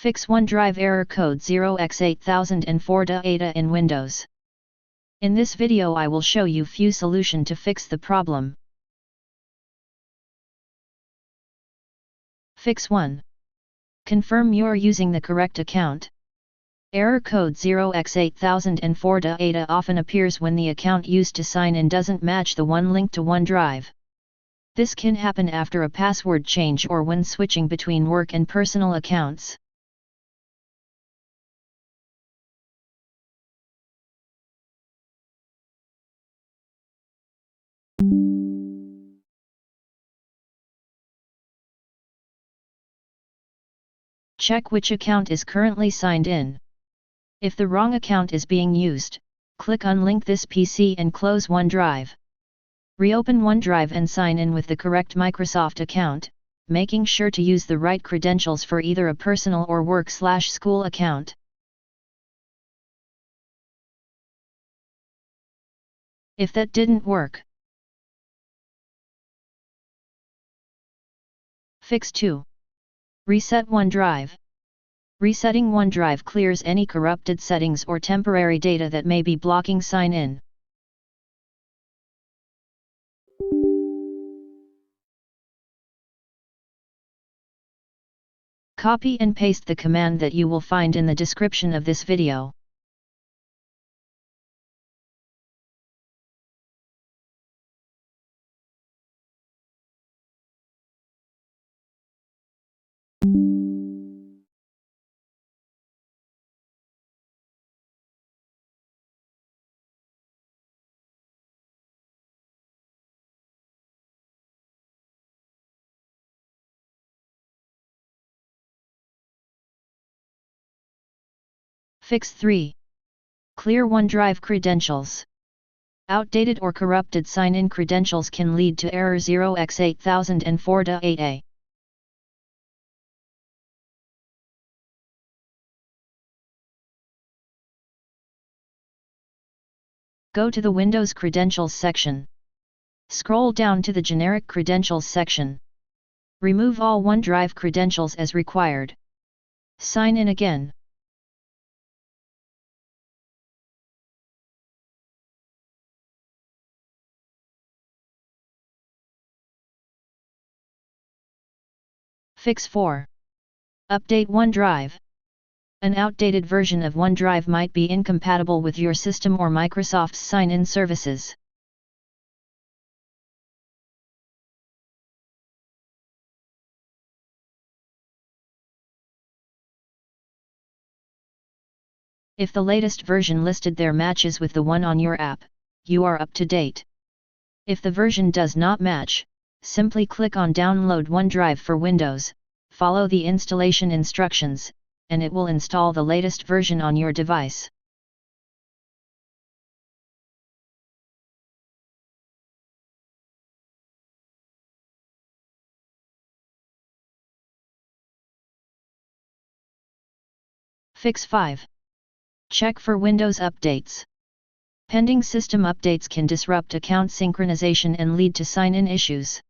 Fix OneDrive error code 0x8004de8a in Windows. In this video I will show you few solution to fix the problem. Fix 1. Confirm you are using the correct account. Error code 0x8004de8a often appears when the account used to sign in doesn't match the one linked to OneDrive. This can happen after a password change or when switching between work and personal accounts. Check which account is currently signed in. If the wrong account is being used, click Unlink this PC and close OneDrive. Reopen OneDrive and sign in with the correct Microsoft account, making sure to use the right credentials for either a personal or work/school account. If that didn't work, Fix 2. Reset OneDrive. Resetting OneDrive clears any corrupted settings or temporary data that may be blocking sign-in. Copy and paste the command that you will find in the description of this video. Fix 3. Clear OneDrive credentials. Outdated or corrupted sign-in credentials can lead to error 0x8004de8a. Go to the Windows Credentials section. Scroll down to the Generic Credentials section. Remove all OneDrive credentials as required. Sign in again. Fix 4. Update OneDrive. An outdated version of OneDrive might be incompatible with your system or Microsoft's sign-in services. If the latest version listed there matches with the one on your app, you are up to date. If the version does not match, simply click on Download OneDrive for Windows, follow the installation instructions, and it will install the latest version on your device. Fix 5. Check for Windows updates. Pending system updates can disrupt account synchronization and lead to sign-in issues.